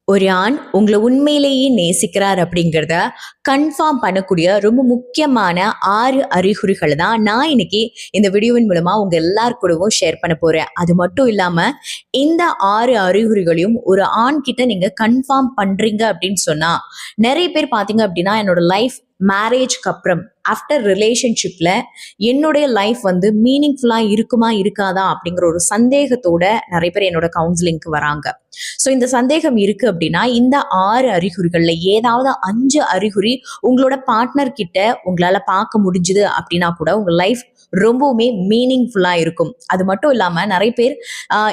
ஒரு ஆண் உங்களை உண்மையிலேயே நேசிக்கிறார் அப்படிங்கிறத கன்ஃபார்ம் பண்ணக்கூடிய ரொம்ப முக்கியமான 6 அறிகுறிகள் தான் நான் இன்னைக்கு இந்த வீடியோவின் மூலமா உங்க எல்லார் கூடவும் ஷேர் பண்ண போறேன். அது மட்டும் இல்லாம இந்த 6 அறிகுறிகளையும் ஒரு ஆண் கிட்ட நீங்க கன்ஃபார்ம் பண்றீங்க அப்படின்னு சொன்னா, நிறைய பேர் பாத்தீங்க அப்படின்னா என்னோட லைஃப் மேரேஜ்க்கு அப்புறம் ஆஃப்டர் ரிலேஷன்ஷிப்ல என்னுடைய லைஃப் வந்து மீனிங்ஃபுல்லா இருக்குமா இருக்காதா அப்படிங்கிற ஒரு சந்தேகத்தோட நிறைய பேர் என்னோட கவுன்சிலிங்க்கு வராங்க. ஸோ இந்த சந்தேகம் இருக்கு அப்படின்னா இந்த 6 அறிகுறிகள்ல ஏதாவது 5 அறிகுறி உங்களோட பார்ட்னர் கிட்ட உங்களால பார்க்க முடிஞ்சுது அப்படின்னா கூட உங்க லைஃப் ரொம்பவுமே மீனிங்ஃபுல்லா இருக்கும். அது மட்டும் இல்லாம நிறைய பேர்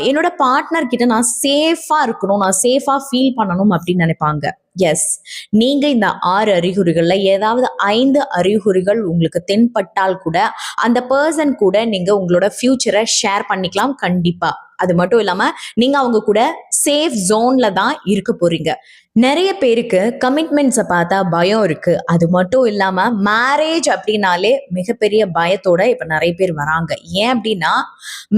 என்னோட பார்ட்னர் கிட்ட நான் சேஃபா இருக்கணும், நான் சேஃபா ஃபீல் பண்ணணும் அப்படின்னு நினைப்பாங்க. எஸ், நீங்க இந்த 6 அறிகுறிகள்ல ஏதாவது 5 அறிகுறிகள் உங்களுக்கு தென்பட்டால் கூட அந்த பர்சன் கூட நீங்க உங்களோட ஃபியூச்சரை ஷேர் பண்ணிக்கலாம் கண்டிப்பா. அது மட்டும் இல்லாம நீங்க அவங்க கூட சேஃப் ஜோன்ல தான் இருக்க போறீங்க. நிறைய பேருக்கு கமிட்மெண்ட்ஸை பார்த்தா பயம் இருக்கு. அது மட்டும் இல்லாம மேரேஜ் அப்படின்னாலே மிகப்பெரிய பயத்தோட இப்ப நிறைய பேர் வராங்க. ஏன் அப்படின்னா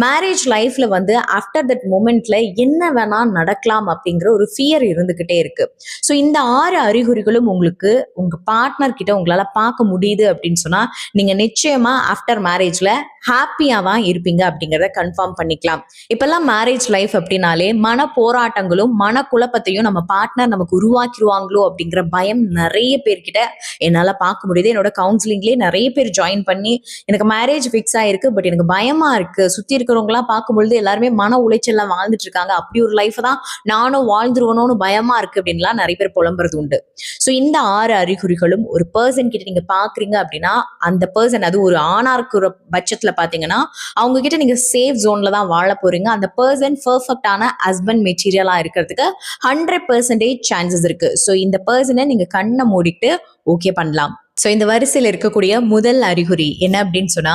மேரேஜ் லைஃப்ல வந்து ஆஃப்டர் தட் மூமெண்ட்ல என்ன வேணா நடக்கலாம் அப்படிங்கிற ஒரு ஃபியர் இருந்துகிட்டே இருக்கு. ஸோ இந்த 6 அறிகுறிகளும் உங்களுக்கு உங்க பார்ட்னர் கிட்ட உங்களால பார்க்க முடியுது அப்படின்னு சொன்னா நீங்க நிச்சயமா ஆஃப்டர் மேரேஜ்ல ஹாப்பியா தான் இருப்பீங்க அப்படிங்கிறத கன்ஃபார்ம் பண்ணிக்கலாம். இப்பெல்லாம் மேரேஜ் லைஃப் அப்படின்னாலே மன போராட்டங்களும் மன குழப்பத்தையும் நம்ம பார்ட்னர் நமக்கு உருவாக்கிடுவாங்களோ அப்படிங்கிற பயம் நிறைய பேர்கிட்ட என்னால பார்க்க முடியுது. என்னோட கவுன்சிலிங்லேயே நிறைய பேர் ஜாயின் பண்ணி எனக்கு மேரேஜ் ஃபிக்ஸ் ஆயிருக்கு, பட் எனக்கு பயமா இருக்கு, சுத்தி இருக்கிறவங்க எல்லாம் பார்க்கும்பொழுது எல்லாருமே மன உளைச்சல்ல வாழ்ந்துட்டு இருக்காங்க, அப்படி ஒரு லைஃப் தான் நானும் வாழ்ந்துருவணும்னு பயமா இருக்கு அப்படின்லாம் நிறைய பேர் புலம்புறது உண்டு. ஸோ இந்த 6 அறிகுறிகளும் ஒரு பர்சன் கிட்ட நீங்க பாக்குறீங்க அப்படின்னா அந்த பர்சன், அது ஒரு ஆணா இருக்கிற பட்சத்துல பாத்தீங்கன்னா அவங்க கிட்ட நீங்க சேஃப் ஜோன்ல தான் வாழ போறீங்க. அந்த பர்சன் பெர்ஃபெக்டான ஹஸ்பண்ட் மெட்டீரியலா இருக்கிறதுக்கு 100% சான்சஸ் இருக்கு. ஸோ இந்த பர்சனை நீங்க கண்ணை மூடிட்டு ஓகே பண்ணலாம். ஸோ இந்த வரிசையில் இருக்கக்கூடிய முதல் அறிகுறி என்ன அப்படின்னு சொன்னா,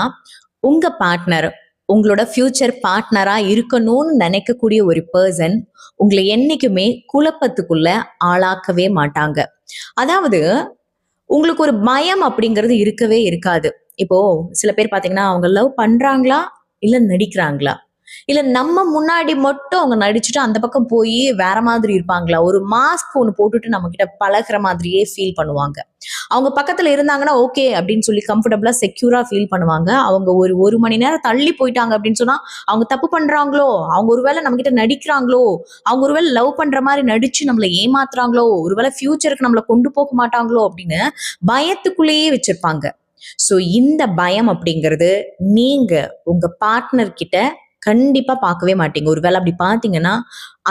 உங்க பார்ட்னர் உங்களோட ஃபியூச்சர் பார்ட்னரா இருக்கணும்னு நினைக்கக்கூடிய ஒரு பர்சன் உங்களை என்னைக்குமே குழப்பத்துக்குள்ள ஆளாக்கவே மாட்டாங்க. அதாவது உங்களுக்கு ஒரு பயம் அப்படிங்கிறது இருக்கவே இருக்காது. இப்போ சில பேர் பாத்தீங்கன்னா அவங்க லவ் பண்றாங்களா இல்ல நடிக்கிறாங்களா, இல்ல நம்ம முன்னாடி மட்டும் அவங்க நடிச்சுட்டு அந்த பக்கம் போய் வேற மாதிரி இருப்பாங்களா, ஒரு மாஸ்க் ஒன்று போட்டுட்டு நம்ம கிட்ட பழகுற மாதிரியே ஃபீல் பண்ணுவாங்க. அவங்க பக்கத்துல இருந்தாங்கன்னா ஓகே அப்படின்னு சொல்லி கம்ஃபர்டபுளா செக்யூரா ஃபீல் பண்ணுவாங்க. அவங்க ஒரு மணி நேரம் தள்ளி போயிட்டாங்க அப்படின்னு சொன்னா அவங்க தப்பு பண்றாங்களோ, அவங்க ஒருவேளை நம்ம கிட்ட நடிக்கிறாங்களோ, அவங்க ஒருவேளை லவ் பண்ற மாதிரி நடிச்சு நம்மளை ஏமாத்துறாங்களோ, ஒருவேளை ஃபியூச்சருக்கு நம்மளை கொண்டு போக மாட்டாங்களோ அப்படின்னு பயத்துக்குள்ளேயே வச்சிருப்பாங்க. சோ இந்த பயம் அப்படிங்கிறது நீங்க உங்க பார்ட்னர் கிட்ட கண்டிப்பா பார்க்கவே மாட்டீங்க. ஒருவேளை அப்படி பாத்தீங்கன்னா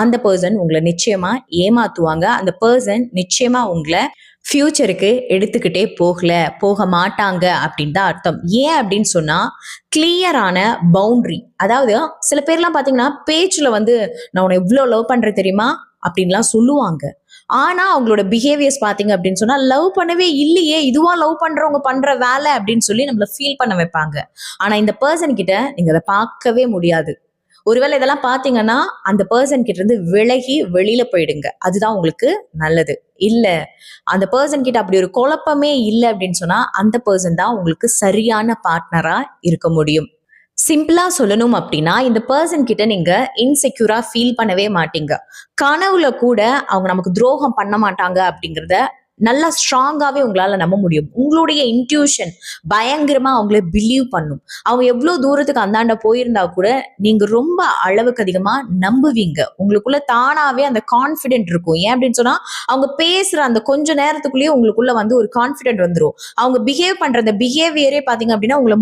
அந்த பர்சன் உங்களை நிச்சயமா ஏமாத்துவாங்க. அந்த பர்சன் நிச்சயமா உங்களை ஃபியூச்சருக்கு எடுத்துக்கிட்டே போக மாட்டாங்க அப்படின்னு தான் அர்த்தம். ஏன் அப்படின்னு சொன்னா கிளியரான பவுண்டரி. அதாவது சில பேர்லாம் பாத்தீங்கன்னா பேச்சுல வந்து நான் உன்னை எவ்வளவு லவ் பண்றேன் தெரியுமா அப்படின்லாம் சொல்லுவாங்க. ஆனா அவங்களோட பிஹேவியர்ஸ் பாத்தீங்க அப்படின்னு சொன்னா லவ் பண்ணவே இல்லையே, இதுவா லவ் பண்றவங்க பண்ற வேலை அப்படின்னு சொல்லி நம்மள ஃபீல் பண்ண வைப்பாங்க. ஆனா இந்த பர்சன் கிட்ட நீங்க அதை பார்க்கவே முடியாது. ஒருவேளை இதெல்லாம் பாத்தீங்கன்னா அந்த பர்சன் கிட்ட இருந்து விலகி வெளியில போயிடுங்க, அதுதான் உங்களுக்கு நல்லது. இல்ல அந்த பர்சன் கிட்ட அப்படி ஒரு குழப்பமே இல்லை அப்படின்னு சொன்னா அந்த பர்சன் தான் உங்களுக்கு சரியான பார்ட்னரா இருக்க முடியும். சிம்பிளா சொல்லணும் அப்படின்னா இந்த பர்சன் கிட்ட நீங்க இன்செக்யூரா ஃபீல் பண்ணவே மாட்டீங்க. கனவுல கூட அவங்க நமக்கு துரோகம் பண்ண மாட்டாங்க அப்படிங்கிறத நல்லா ஸ்ட்ராங்காவே உங்களால நம்ப முடியும். உங்களுடைய இன்ட்யூஷன் பயங்கரமா அவங்கள பிலீவ் பண்ணும். அவங்க எவ்வளவு தூரத்துக்கு அந்தாண்ட போயிருந்தா கூட நீங்க ரொம்ப அளவுக்கு அதிகமா நம்புவீங்க. உங்களுக்குள்ள தானாவே அந்த கான்பிடென்ட் இருக்கும். ஏன் அப்படின்னு சொன்னா அவங்க பேசுற அந்த கொஞ்ச நேரத்துக்குள்ளேயே உங்களுக்குள்ள வந்து ஒரு கான்பிடென்ட் வந்துடும். அவங்க பிஹேவ் பண்ற அந்த பிஹேவியரே பாத்தீங்க அப்படின்னா உங்களை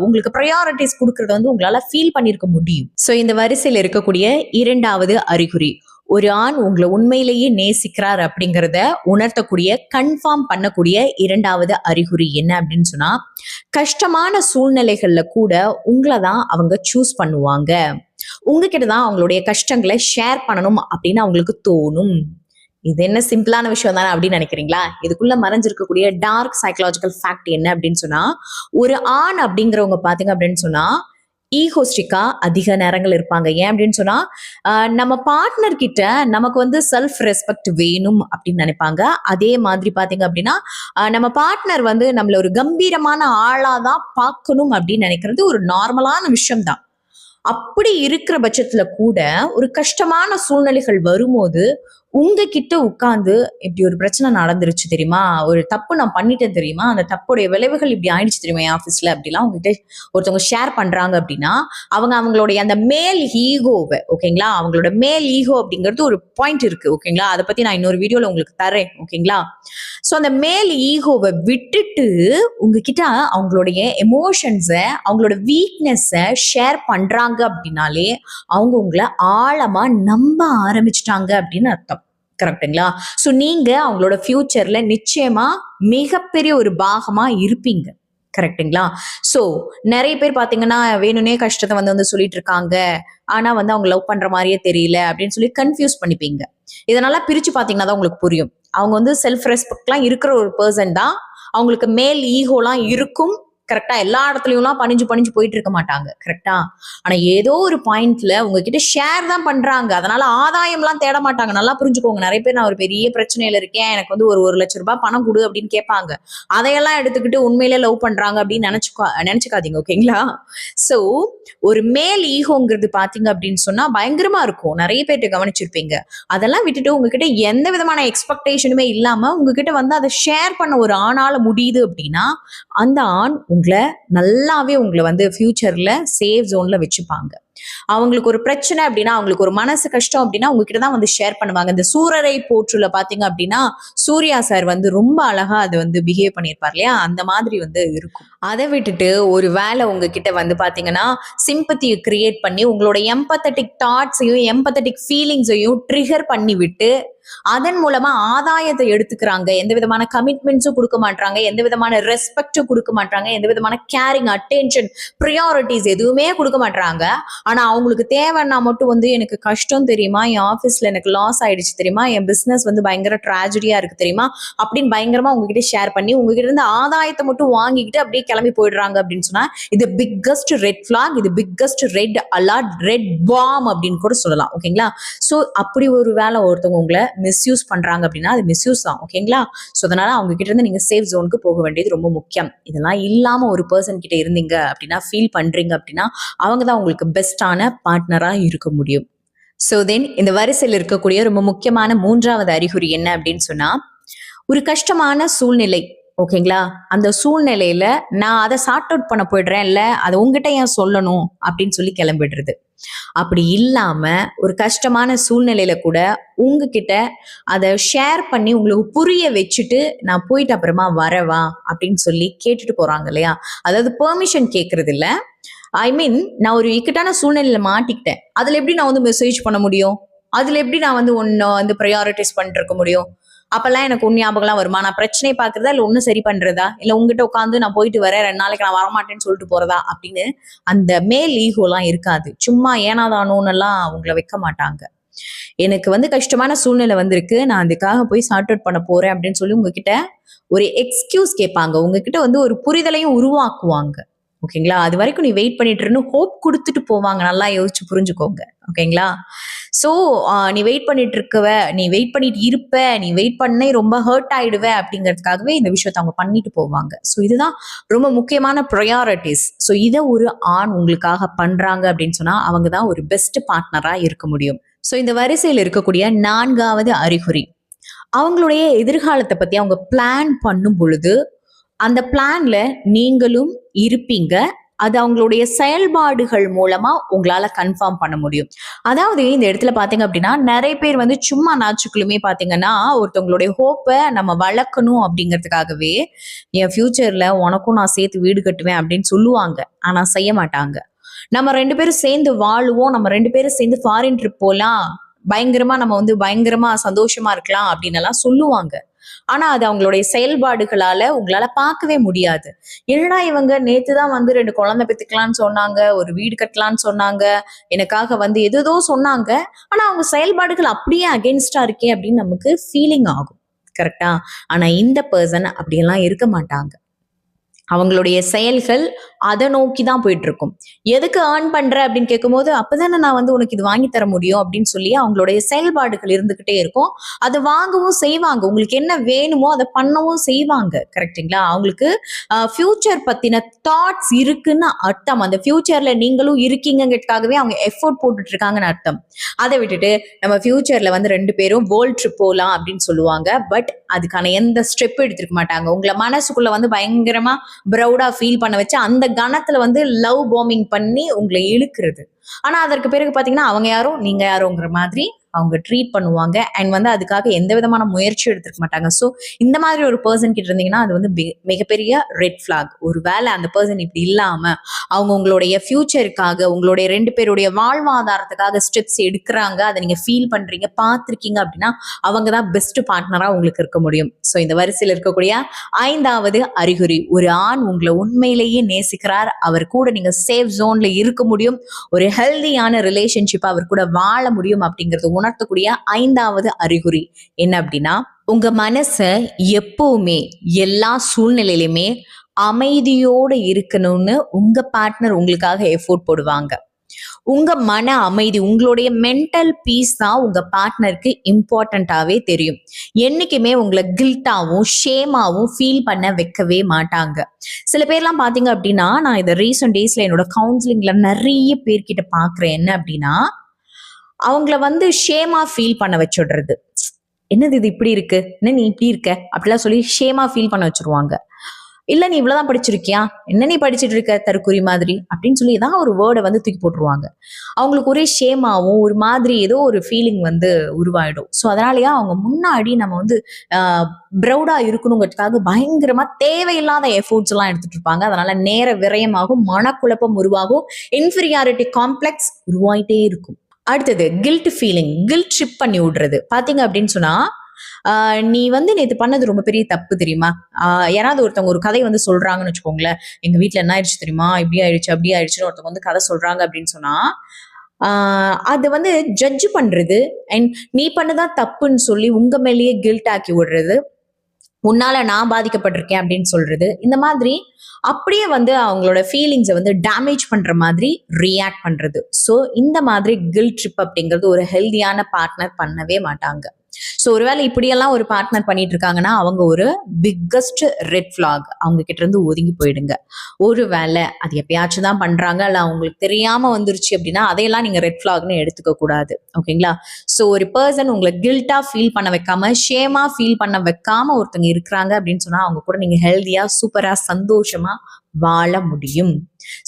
உங்களுக்கு ப்ரையாரிட்டிஸ் கொடுக்கறத வந்து உங்களால ஃபீல் பண்ணிருக்க முடியும். சோ இந்த வரிசையில் இருக்கக்கூடிய இரண்டாவது அறிகுறி, ஒரு ஆண் உங்களை உண்மையிலேயே நேசிக்கிறார் அப்படிங்கிறத உணர்த்தக்கூடிய கன்ஃபார்ம் பண்ணக்கூடிய இரண்டாவது அறிகுறி என்ன அப்படின்னு சொன்னா, கஷ்டமான சூழ்நிலைகள்ல கூட உங்களை தான் அவங்க சூஸ் பண்ணுவாங்க. உங்ககிட்ட தான் அவங்களுடைய கஷ்டங்களை ஷேர் பண்ணணும் அப்படின்னு அவங்களுக்கு தோணும். இது என்ன சிம்பிளான விஷயம் தானே அப்படின்னு நினைக்கிறீங்களா? இதுக்குள்ள மறைஞ்சிருக்கக்கூடிய டார்க் சைக்கலாஜிக்கல் ஃபேக்ட் என்ன அப்படின்னு சொன்னா, ஒரு ஆண் அப்படிங்கிறவங்க பாத்தீங்க அப்படின்னு சொன்னா ஈகோஸ்டிக்கா அதிக நேரங்கள் இருப்பாங்க. ஏன் அப்படின்னு சொன்னா நம்ம பார்ட்னர் கிட்ட நமக்கு வந்து செல்ஃப் ரெஸ்பெக்ட் வேணும் அப்படின்னு நினைப்பாங்க. அதே மாதிரி பாத்தீங்க அப்படின்னா நம்ம பார்ட்னர் வந்து நம்மள ஒரு கம்பீரமான ஆளாதான் பார்க்கணும் அப்படின்னு நினைக்கிறது ஒரு நார்மலான விஷயம் தான். அப்படி இருக்கிற பட்சத்துல கூட ஒரு கஷ்டமான சூழ்நிலைகள் வரும்போது உங்ககிட்ட உட்கார்ந்து இப்படி ஒரு பிரச்சனை நடந்துருச்சு தெரியுமா, ஒரு தப்பு நான் பண்ணிட்டேன் தெரியுமா, அந்த தப்புடைய விளைவுகள் இப்படி ஆயிடுச்சு தெரியுமா என் ஆஃபீஸ்ல அப்படிலாம் உங்ககிட்ட ஒருத்தவங்க ஷேர் பண்றாங்க அப்படின்னா, அவங்களுடைய அந்த மேல் ஈகோவை, ஓகேங்களா, அவங்களோட மேல் ஈகோ அப்படிங்கிறது ஒரு பாயிண்ட் இருக்கு, ஓகேங்களா, அதை பத்தி நான் இன்னொரு வீடியோல உங்களுக்கு தரேன், ஓகேங்களா. ஸோ அந்த மேல் ஈகோவை விட்டுட்டு உங்ககிட்ட அவங்களுடைய எமோஷன்ஸை, அவங்களோட வீக்னஸை ஷேர் பண்றாங்க அப்படின்னாலே அவங்க உங்களை ஆழமா நம்ப ஆரம்பிச்சிட்டாங்க அப்படின்னு அர்த்தம். கரெக்டுங்களா? ஸோ நீங்க அவங்களோட ஃபியூச்சர்ல நிச்சயமா மிகப்பெரிய ஒரு பாகமா இருப்பீங்க. கரெக்டுங்களா? ஸோ நிறைய பேர் பாத்தீங்கன்னா வேணும்னே கஷ்டத்தை வந்து சொல்லிட்டு இருக்காங்க, ஆனா வந்து அவங்க லவ் பண்ற மாதிரியே தெரியல அப்படின்னு சொல்லி கன்ஃபியூஸ் பண்ணிப்பீங்க. இதனால பிரிச்சு பாத்தீங்கன்னா தான் உங்களுக்கு புரியும். அவங்க வந்து செல்ஃப் ரெஸ்பெக்ட்லாம் இருக்கிற ஒரு பர்சன் தான். அவங்களுக்கு மேல் ஈகோலாம் இருக்கும். கரெக்டா? எல்லா இடத்துலயும்லாம் பணிஞ்சு போயிட்டு இருக்க மாட்டாங்க. கரெக்டா? ஆனா ஏதோ ஒரு பாயிண்ட்ல உங்ககிட்ட ஷேர் தான் பண்றாங்க. அதனால ஆதாயம்லாம் தேட மாட்டாங்க. நல்லா புரிஞ்சுக்கோங்க. நிறைய பேர் நான் ஒரு பெரிய பிரச்சனையில இருக்கேன், எனக்கு வந்து ஒரு 1,00,000 பணம் கொடு அப்படின்னு கேட்பாங்க. அதையெல்லாம் எடுத்துக்கிட்டு உண்மையிலே லவ் பண்றாங்க அப்படின்னு நினைச்சுக்காதீங்க. ஓகேங்களா? சோ ஒரு மேல் ஈகோங்கிறது பாத்தீங்க அப்படின்னு சொன்னா பயங்கரமா இருக்கும். நிறைய பேர்ட்ட கவனிச்சிருப்பீங்க. அதெல்லாம் விட்டுட்டு உங்ககிட்ட எந்த விதமான எக்ஸ்பெக்டேஷனுமே இல்லாம உங்ககிட்ட வந்து அதை ஷேர் பண்ண ஒரு ஆணால முடியுது அப்படின்னா, அந்த ஆண் உங்களை நல்லாவே உங்களை வந்து ஃபியூச்சர்ல சேஃப் ஜோன்ல வச்சுப்பாங்க. அவங்களுக்கு ஒரு பிரச்சனை அப்படின்னா, அவங்களுக்கு ஒரு மனசு கஷ்டம் அப்படின்னா உங்ககிட்ட தான் வந்து ஷேர் பண்ணுவாங்க. இந்த சூரரை போற்றுல பாத்தீங்க அப்படின்னா சூர்யா சார் வந்து ரொம்ப அழகா அதை வந்து பிஹேவ் பண்ணியிருப்பார் இல்லையா, அந்த மாதிரி வந்து இருக்கும். அதை விட்டுட்டு ஒரு வேலை உங்ககிட்ட வந்து பாத்தீங்கன்னா சிம்பத்தியை கிரியேட் பண்ணி உங்களோட எம்பத்தட்டிக் தாட்ஸையும் எம்பத்தட்டிக் ஃபீலிங்ஸையும் ட்ரிகர் பண்ணி விட்டு அதன் மூலமா ஆதாயத்தை எடுத்துக்கிறாங்க. எந்த விதமான கமிட்மெண்ட்ஸும் கொடுக்க மாட்டாங்க, எந்த விதமான ரெஸ்பெக்டும் கொடுக்க மாட்டாங்க, எந்த விதமான கேரிங், அட்டென்ஷன், ப்ரியாரிட்டிஸ் எதுவுமே கொடுக்க மாட்டாங்க. ஆனா அவங்களுக்கு தேவைன்னா மட்டும் வந்து எனக்கு கஷ்டம் தெரியுமா, என் ஆஃபீஸ்ல எனக்கு லாஸ் ஆயிடுச்சு தெரியுமா, என் பிசினஸ் வந்து பயங்கர ட்ராஜடியா இருக்கு தெரியுமா அப்படின்னு பயங்கரமா உங்ககிட்ட ஷேர் பண்ணி உங்ககிட்ட இருந்து ஆதாயத்தை மட்டும் வாங்கிக்கிட்டு அப்படியே கிளம்பி போயிடுறாங்க அப்படின்னு சொன்னா இது பிக்கஸ்ட் ரெட் பிளாக், இது biggest red alert, red bomb அப்படின்னு கூட சொல்லலாம். ஓகேங்களா? சோ அப்படி ஒரு வேலை ஒருத்தவங்க உங்களை மிஸ்யூஸ் பண்றாங்க அப்படின்னா அது மிஸ்யூஸ் தான். ஓகேங்களா? சோ அதனால அவங்க கிட்ட இருந்து நீங்க சேஃப் ஜோனுக்கு போக வேண்டியது ரொம்ப முக்கியம். இதெல்லாம் இல்லாம ஒரு பர்சன் கிட்ட இருந்தீங்க அப்படின்னா, ஃபீல் பண்றீங்க அப்படின்னா, அவங்க தான் உங்களுக்கு பெஸ்டான பார்ட்னரா இருக்க முடியும். சோ தென் இந்த வரிசையில் இருக்கக்கூடிய ரொம்ப முக்கியமான 3வது அறிகுறி என்ன அப்படின்னு சொன்னா, ஒரு கஷ்டமான சூழ்நிலை, ஓகேங்களா, அந்த சூழ்நிலையில நான் அதை சார்ட் அவுட் பண்ண போயிடுறேன், இல்ல அதை உங்ககிட்ட ஏன் சொல்லணும் அப்படின்னு சொல்லி கிளம்பிடுறது. அப்படி இல்லாம ஒரு கஷ்டமான சூழ்நிலையில கூட உங்ககிட்ட அதை ஷேர் பண்ணி உங்களுக்கு புரிய வச்சுட்டு நான் போயிட்டு அப்புறமா வரவா அப்படின்னு சொல்லி கேட்டுட்டு போறாங்க இல்லையா, அதாவது பெர்மிஷன் கேட்கறது இல்ல. ஐ மீன் நான் ஒரு இக்கட்டான சூழ்நிலையில மாட்டிக்கிட்டேன், அதுல எப்படி நான் வந்து மெசேஜ் பண்ண முடியும், அதுல எப்படி நான் வந்து ஒன்னு வந்து ப்ரையாரிட்டிஸ் பண்ணிட்டு இருக்க முடியும், அப்பெல்லாம் எனக்கு ஞாபகம்லாம் வருமா, நான் பிரச்சனையை பாக்குறதா இல்ல ஒண்ணு சரி பண்றதா, இல்ல உங்ககிட்ட உட்காந்து நான் போயிட்டு வரேன் 2 நாளைக்கு நான் வரமாட்டேன்னு சொல்லிட்டு போறதா அப்படின்னு அந்த மேல் ஈகோலாம் இருக்காது. சும்மா ஏனாதானோன்னு எல்லாம் அவங்கள வைக்க மாட்டாங்க. எனக்கு வந்து கஷ்டமான சூழ்நிலை வந்திருக்கு, நான் அதுக்காக போய் சார்ட் அவுட் பண்ண போறேன் அப்படின்னு சொல்லி உங்ககிட்ட ஒரு எக்ஸ்கியூஸ் கேட்பாங்க. உங்ககிட்ட வந்து ஒரு புரிதலையும் உருவாக்குவாங்க. ஓகேங்களா? அது வரைக்கும் நீ வெயிட் பண்ணிட்டு இருந்து ஹோப் கொடுத்துட்டு போவாங்க. நல்லா யோசிச்சு புரிஞ்சுக்கோங்க. ஓகேங்களா? சோ நீ வெயிட் பண்ணிட்டு இருக்கவ, நீ வெயிட் பண்ணிட்டு இருப்ப, நீ வெயிட் பண்ணே ரொம்ப ஹர்ட் ஆயிடுவ அப்படிங்கிறதுக்காகவே இந்த விஷயத்த அவங்க பண்ணிட்டு போவாங்க. சோ இதுதான் ரொம்ப முக்கியமான ப்ரையாரிட்டிஸ். சோ இதை ஒரு ஆண் உங்களுக்காக பண்றாங்க அப்படின்னு சொன்னா அவங்க தான் ஒரு பெஸ்ட் பார்ட்னரா இருக்க முடியும். சோ இந்த வரிசையில் இருக்கக்கூடிய 4வது அறிகுறி, அவங்களுடைய எதிர்காலத்தை பத்தி அவங்க பிளான் பண்ணும் பொழுது அந்த பிளான்ல நீங்களும் இருப்பீங்க. அது அவங்களுடைய செயல்பாடுகள் மூலமா உங்களால கன்ஃபார்ம் பண்ண முடியும். அதாவது இந்த இடத்துல பாத்தீங்க அப்படின்னா நிறைய பேர் வந்து சும்மா நாச்சுக்குள்ளுமே பாத்தீங்கன்னா ஒருத்தவங்களுடைய ஹோப்பை நம்ம வளர்க்கணும் அப்படிங்கிறதுக்காகவே என் ஃபியூச்சர்ல உனக்கும் நான் சேர்த்து வீடு கட்டுவேன் அப்படின்னு சொல்லுவாங்க. ஆனா செய்ய மாட்டாங்க. நம்ம 2 பேரும் சேர்ந்து வாழுவோம், நம்ம 2 பேரும் சேர்ந்து ஃபாரின் ட்ரிப் போலாம், பயங்கரமா நம்ம வந்து பயங்கரமா சந்தோஷமா இருக்கலாம் அப்படின்னு எல்லாம் சொல்லுவாங்க. ஆனா அது அவங்களுடைய செயல்பாடுகளால உங்களால பார்க்கவே முடியாது. என்னடா இவங்க நேத்துதான் வந்து 2 குழந்தை பெத்துக்கலாம்னு சொன்னாங்க, ஒரு வீடு கட்டலாம்னு சொன்னாங்க, எனக்காக வந்து எதோ சொன்னாங்க, ஆனா அவங்க செயல்பாடுகள் அப்படியே அகெயின்ஸ்டா இருக்கே அப்படின்னு நமக்கு ஃபீலிங் ஆகும். கரெக்டா? ஆனா இந்த பர்சன் அப்படியெல்லாம் இருக்க மாட்டாங்க. அவங்களுடைய செயல்கள் அதை நோக்கி தான் போயிட்டு இருக்கும். எதுக்கு ஏர்ன் பண்ற அப்படின்னு கேட்கும்போது, அப்பதானே நான் வந்து உனக்கு இது வாங்கி தர முடியும் அப்படின்னு சொல்லி அவங்களுடைய செயல்பாடுகள் இருந்துகிட்டே இருக்கும். அதை வாங்கவும் செய்வாங்க. உங்களுக்கு என்ன வேணுமோ அதை பண்ணவும் செய்வாங்க. கரெக்டுங்களா? அவங்களுக்கு ஃபியூச்சர் பத்தின தாட்ஸ் இருக்குன்னு அர்த்தம். அந்த ஃபியூச்சர்ல நீங்களும் இருக்கீங்கிறதுக்காகவே அவங்க எஃபோர்ட் போட்டுட்டு இருக்காங்கன்னு அர்த்தம். அதை விட்டுட்டு நம்ம ஃபியூச்சர்ல வந்து 2 பேரும் வேர்ல்ட் ட்ரிப் போலாம் அப்படின்னு சொல்லுவாங்க. பட் அதுக்கான எந்த ஸ்டெப் எடுத்திருக்க மாட்டாங்க. உங்களை மனசுக்குள்ள வந்து பயங்கரமா ப்ரௌடா ஃபீல் பண்ண வச்சு அந்த கணத்துல வந்து லவ் பாம்பிங் பண்ணி உங்களை இழுக்கிறது. ஆனா அதற்கு பிறகு பாத்தீங்கன்னா அவங்க யாரோ நீங்க யாரோங்கிற மாதிரி அவங்க ட்ரீட் பண்ணுவாங்க. அண்ட் வந்து அதுக்காக எந்த விதமான முயற்சியும் எடுத்துக்க மாட்டாங்க. ஸோ இந்த மாதிரி ஒரு பர்சன் கிட்ட இருந்தீங்கன்னா அது வந்து மிகப்பெரிய ரெட் ஃபிளாக். ஒரு வேளை அந்த பர்சன் இப்படி இல்லாம அவங்க உங்களுடைய ஃபியூச்சருக்காக உங்களுடைய 2 பேருடைய வாழ்வாதாரத்துக்காக ஸ்டெப்ஸ் எடுக்கிறாங்க, அதை நீங்க ஃபீல் பண்றீங்க, பார்த்துருக்கீங்க அப்படின்னா அவங்க தான் பெஸ்ட் பார்ட்னரா உங்களுக்கு இருக்க முடியும். ஸோ இந்த வரிசையில் இருக்கக்கூடிய 5வது அறிகுறி, ஒரு ஆண் உங்களை உண்மையிலேயே நேசிக்கிறார், அவர் கூட நீங்க சேஃப் ஜோன்ல இருக்க முடியும், ஒரு ஹெல்தியான ரிலேஷன்ஷிப் அவர் கூட வாழ முடியும் அப்படிங்கிறது உணர்த்தக்கூடிய 5வது அறிகுறி என்ன அப்படின்னா, உங்க மனச எப்பவுமே எல்லா சூழ்நிலையிலுமே அமைதியோடு இருக்கணும்னு உங்க பார்ட்னர் உங்களுக்காக எஃபோர்ட் போடுவாங்க. உங்க மன அமைதி, உங்களுடைய மென்டல் பீஸ் தான் உங்க பார்ட்னருக்கு இம்பார்ட்டன்டாவே தெரியும். என்னைக்குமே உங்களை கில்ட்டாவும் ஷேமாவும் ஃபீல் பண்ண வைக்கவே மாட்டாங்க. சில பேர்லாம் பாத்தீங்க அப்படின்னா, நான் இதை ரீசெண்ட் டேஸ்ல என்னோட கவுன்சிலிங்ல நிறைய பேர்கிட்ட பாக்குறேன். என்ன அப்படின்னா, அவங்கள வந்து ஷேமா ஃபீல் பண்ண வச்சுடுறது. என்னது இது இப்படி இருக்கு, என்ன நீ இப்படி இருக்க அப்படிலாம் சொல்லி ஷேமா ஃபீல் பண்ண வச்சிருவாங்க. இல்ல நீ இவ்வளவுதான் படிச்சிருக்கியா, என்ன நீ படிச்சுட்டு இருக்க தற்குறி மாதிரி அப்படின்னு சொல்லி ஏதாவது ஒரு வேர்டை வந்து தூக்கி போட்டுருவாங்க. அவங்களுக்கு ஒரே ஷேமாவும் ஒரு மாதிரி ஏதோ ஒரு ஃபீலிங் வந்து உருவாயிடும். ஸோ அதனாலயா அவங்க முன்னாடி நம்ம வந்து ப்ரௌடா இருக்கணுங்கிறதுக்காக பயங்கரமா தேவையில்லாத எஃபோர்ட்ஸ் எல்லாம் எடுத்துட்டு இருப்பாங்க. அதனால நேர விரயமாகும், மனக்குழப்பம் உருவாகும், இன்ஃபீரியாரிட்டி காம்ப்ளெக்ஸ் உருவாயிட்டே இருக்கும். அடுத்தது கில்ட் ஃபீலிங், கில்ட் ட்ரிப் பண்ணி விடுறது. பாத்தீங்க அப்படின்னு சொன்னா, நீ வந்து நேத்து பண்ணது ரொம்ப பெரிய தப்பு தெரியுமா, யாராவது ஒருத்தவங்க ஒரு கதை வந்து சொல்றாங்கன்னு வச்சுக்கோங்களேன், எங்க வீட்டுல என்ன ஆயிடுச்சு தெரியுமா, இப்படி ஆயிடுச்சு அப்படி ஆயிடுச்சுன்னு ஒருத்தவங்க வந்து கதை சொல்றாங்க அப்படின்னு சொன்னா, அது வந்து ஜட்ஜ் பண்றது அண்ட் நீ பண்ணதான் தப்புன்னு சொல்லி உங்க மேலேயே கில்ட் ஆக்கி விடுறது, உன்னால நான் பாதிக்கப்பட்டிருக்கேன் அப்படின்னு சொல்றது, இந்த மாதிரி அப்படியே வந்து அவங்களோட ஃபீலிங்ஸை வந்து டேமேஜ் பண்ற மாதிரி ரியாக்ட் பண்றது. ஸோ இந்த மாதிரி கில்ட் ட்ரிப் அப்படிங்கிறது ஒரு ஹெல்தியான பார்ட்னர் பண்ணவே மாட்டாங்க. ஸோ ஒருவேளை இப்படியெல்லாம் ஒரு பார்ட்னர் பண்ணிட்டு இருக்காங்கன்னா அவங்க ஒரு பிக்கஸ்ட் ரெட் ஃபிளாக். அவங்க கிட்ட இருந்து ஒதுங்கி போயிடுங்க. ஒருவேளை அது எப்பயாச்சும் தான் பண்றாங்க, அல்ல அவங்களுக்கு தெரியாம வந்துருச்சு அப்படின்னா அதையெல்லாம் நீங்க ரெட் ஃபிளாக்னு எடுத்துக்க கூடாது. ஓகேங்களா? ஸோ ஒரு பர்சன் உங்களை கில்ட்டா ஃபீல் பண்ண வைக்காம, ஷேமா ஃபீல் பண்ண வைக்காம ஒருத்தங்க இருக்கிறாங்க அப்படின்னு சொன்னா அவங்க கூட நீங்க ஹெல்தியா சூப்பரா சந்தோஷமா வாழ முடியும்.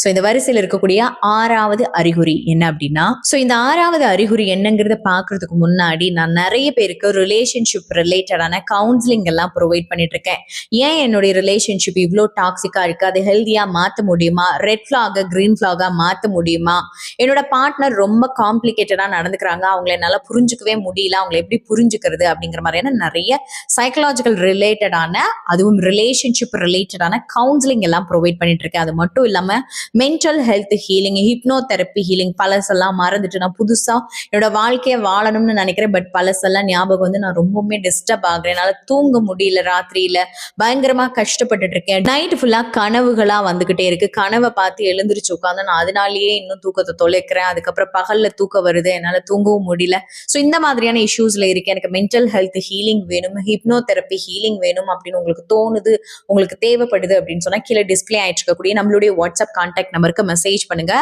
சோ இந்த வரிசையில் இருக்கக்கூடிய 6வது அறிகுறி என்ன அப்படின்னா, சோ இந்த 6வது அறிகுறி என்னங்கிறத பாக்குறதுக்கு முன்னாடி நான் நிறைய பேருக்கு ரிலேஷன்ஷிப் ரிலேட்டடான கவுன்சிலிங் எல்லாம் ப்ரொவைட் பண்ணிட்டு இருக்கேன். ஏன் என்னுடைய ரிலேஷன்ஷிப் இவ்வளோ டாக்ஸிக்கா இருக்கு, அதை ஹெல்தியா மாத்த முடியுமா, ரெட் ஃபிளாக கிரீன் ஃபிளாகா மாத்த முடியுமா, என்னோட பார்ட்னர் ரொம்ப காம்ப்ளிகேட்டடா நடந்துக்கிறாங்க, அவங்களை என்னால புரிஞ்சுக்கவே முடியல, அவங்களை எப்படி புரிஞ்சுக்கிறது அப்படிங்கிற மாதிரியான நிறைய சைக்கலாஜிக்கல் ரிலேட்டடான, அதுவும் ரிலேஷன்ஷிப் ரிலேட்டடான கவுன்சிலிங் எல்லாம் ப்ரொவைட் பண்ணிட்டு இருக்கேன். அது மட்டும் இல்லாம mental health healing, hypnotherapy healing, பழசெல்லாம் மறந்துட்டு நான் புதுசா என்னோட வாழ்க்கையை வாழணும்னு நினைக்கிறேன். பட் பழசெல்லாம் ஞாபகம் வந்து நான் ரொம்பவுமே டிஸ்டர்ப் ஆகுறேன், என்னால தூங்க முடியல, ராத்திரியில பயங்கரமா கஷ்டப்பட்டுட்டு இருக்கேன், நைட் ஃபுல்லா கனவுகளா வந்துகிட்டே இருக்கு, கனவை பார்த்து எழுந்திரிச்சு உட்காந்து நான் அதனாலேயே இன்னும் தூக்கத்தை தொலைக்கிறேன், அதுக்கப்புறம் பகல்ல தூக்கம் வருது, என்னால தூங்கவும் முடியல. ஸோ இந்த மாதிரியான இஷ்யூஸ்ல இருக்கு, எனக்கு மென்டல் ஹெல்த் ஹீலிங் வேணும், ஹிப்னோதெரப்பி ஹீலிங் வேணும் அப்படின்னு உங்களுக்கு தோணுது, உங்களுக்கு தேவைப்படுது அப்படின்னு சொன்னா கீழே டிஸ்பிளே ஆயிட்டு இருக்கக்கூடிய நம்மளுடைய வாட்ஸ்அப் கான்டாக்ட் நம்பருக்கு மெசேஜ் பண்ணுங்க.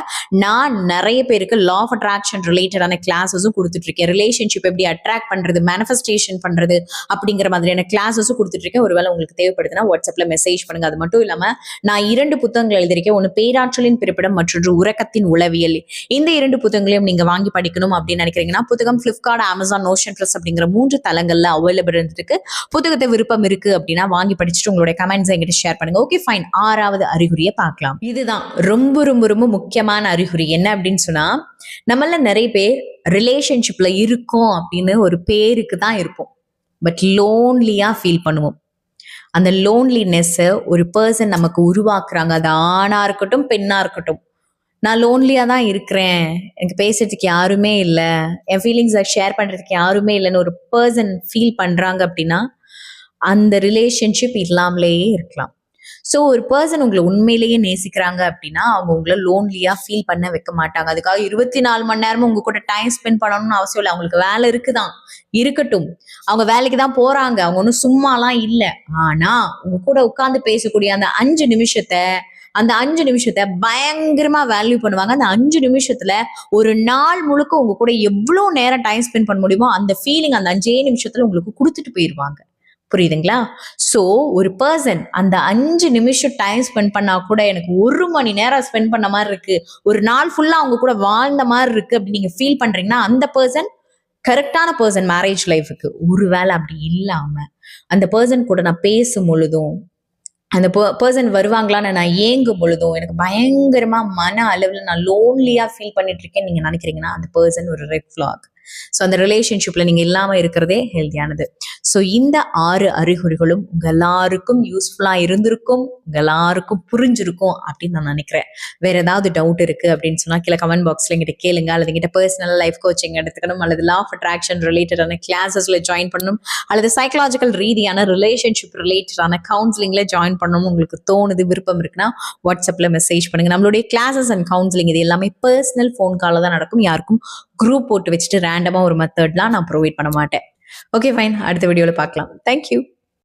நான் நிறைய பேருக்கு லா ஆஃப் அட்ராக்ஷன் ரிலேட்டடான கிளாஸஸும் கொடுத்துட்டு இருக்கேன். ரிலேஷன்ஷிப் எப்படி அட்ராக்ட் பண்றது, மேனிஃபெஸ்டேஷன் பண்றது அப்படிங்கிற மாதிரியான கிளாஸஸும் கொடுத்துட்டு இருக்கேன். ஒருவேளை உங்களுக்கு தேவைப்படுதுன்னா வாட்ஸ்அப்ல மெசேஜ் பண்ணுங்க. அது மட்டும் இல்லாம நான் 2 புத்தகங்கள் எழுதியிருக்கேன். ஒன்னு பேராற்றலின் பிறப்பிடம், மற்றொன்று உறக்கத்தின் உளவியல். இந்த 2 புத்தகங்களையும் நீங்க வாங்கி படிக்கணும் அப்படின்னு நினைக்கிறீங்கன்னா புத்தகம் பிளிப்கார்ட், அமேசான், நோஷன் ப்ளஸ் அப்படிங்கிற 3 தளங்கள்ல அவைலபிள் இருக்கு. புத்தகத்தை விருப்பம் இருக்கு அப்படின்னா வாங்கி படிச்சுட்டு உங்களுடைய கமெண்ட்ஸ் என்கிட்ட ஷேர் பண்ணுங்க. Okay fine. 6வது அறிகுறியை பார்க்கலாம். இதுதான் ரொம்ப ரொம்ப ரொம்ப முக்கியமான அறிகுறி. என்ன அப்படின்னு சொன்னா, நம்மள நிறைய பேர் ரிலேஷன்ஷிப்ல இருக்கோம் அப்படின்னு ஒரு பேருக்கு தான் இருப்போம், பட் லோன்லியா ஃபீல் பண்ணுவோம். அந்த லோன்லினஸ் ஒரு பர்சன் நமக்கு உருவாக்குறாங்க, அது ஆணா இருக்கட்டும் பெண்ணா இருக்கட்டும். நான் லோன்லியா தான் இருக்கிறேன், எனக்கு பேசுறதுக்கு யாருமே இல்லை, என் ஃபீலிங்ஸை ஷேர் பண்றதுக்கு யாருமே இல்லைன்னு ஒரு பர்சன் ஃபீல் பண்றாங்க அப்படின்னா அந்த ரிலேஷன்ஷிப் இல்லாமலேயே இருக்கலாம். ஸோ ஒரு பர்சன் உங்களை உண்மையிலேயே நேசிக்கிறாங்க அப்படின்னா அவங்க உங்களை லோன்லியா ஃபீல் பண்ண வைக்க மாட்டாங்க. அதுக்காக 24 மணி நேரமும் உங்க கூட டைம் ஸ்பெண்ட் பண்ணணும்னு அவசியம் இல்லை. அவங்களுக்கு வேலை இருக்குதான், இருக்கட்டும். அவங்க வேலைக்கு தான் போறாங்க, அவங்க ஒன்றும் சும்மாலாம் இல்லை. ஆனா உங்க கூட உட்கார்ந்து பேசக்கூடிய அந்த 5 நிமிஷத்தை பயங்கரமா வேல்யூ பண்ணுவாங்க. அந்த 5 நிமிஷத்துல ஒரு நாள் முழுக்க உங்க கூட எவ்வளவு நேரம் டைம் ஸ்பெண்ட் பண்ண முடியுமோ அந்த ஃபீலிங் அந்த 5 நிமிஷத்துல உங்களுக்கு கொடுத்துட்டு போயிருவாங்க. புரியுதுங்களா? சோ ஒரு பர்சன் அந்த 5 நிமிஷம் டைம் ஸ்பெண்ட் பண்ணா கூட எனக்கு 1 மணி நேரம் ஸ்பெண்ட் பண்ண மாதிரி இருக்கு, ஒரு நாள் ஃபுல்லா அவங்க கூட வாழ்ந்த மாதிரி இருக்கு அப்படின்னு நீங்க ஃபீல் பண்றீங்கன்னா அந்த பர்சன் கரெக்டான பர்சன் மேரேஜ் லைஃபுக்கு. ஒருவேளை அப்படி இல்லாம அந்த பர்சன் கூட நான் பேசும் பொழுதும் அந்த பர்சன் வருவாங்களான்னு நான் ஏங்கும் பொழுதும் எனக்கு பயங்கரமா மன அளவுல நான் லோன்லியா ஃபீல் பண்ணிட்டு இருக்கேன்னு நீங்க நினைக்கிறீங்கன்னா அந்த பர்சன் ஒரு ரெட் ஃபிளாக். ஸோ அந்த ரிலேஷன்ஷிப்ல நீங்க இல்லாம இருக்கிறதே ஹெல்தியானது. ஸோ இந்த 6 அறிகுறிகளும் உங்க எல்லாருக்கும் யூஸ்ஃபுல்லா இருந்திருக்கும், உங்க எல்லாருக்கும் புரிஞ்சிருக்கும் அப்படின்னு நான் நினைக்கிறேன். வேற ஏதாவது டவுட் இருக்கு அப்படின்னு சொன்னா கீழே கமெண்ட் பாக்ஸ்ல எங்கிட்ட கேளுங்க. அல்லது எங்கிட்ட பர்சனல் லைஃப் கோச்சிங் எடுத்துக்கணும், அல்லது லா ஆஃப் அட்ராக்ஷன் ரிலேட்டடான கிளாஸஸ்ல ஜாயின் பண்ணணும், அல்லது சைக்கலாஜிக்கல் ரீதியான ரிலேஷன்ஷிப் ரிலேட்டடான கவுன்சிலிங்ல ஜாயின் பண்ணணும் உங்களுக்கு தோணுது, விருப்பம் இருக்குன்னா வாட்ஸ்அப்ல மெசேஜ் பண்ணுங்க. நம்மளுடைய கிளாஸஸ் அண்ட் கவுன்சிலிங் இது எல்லாமே பர்சனல் ஃபோன் காலில் தான் நடக்கும். யாருக்கும் குரூப் போட்டு வச்சுட்டு ரேண்டமா ஒரு மெத்தட்லாம் நான் ப்ரொவைட் பண்ண மாட்டேன். ஓகே ஃபைன், அடுத்த வீடியோல பார்க்கலாம். தேங்க்யூ.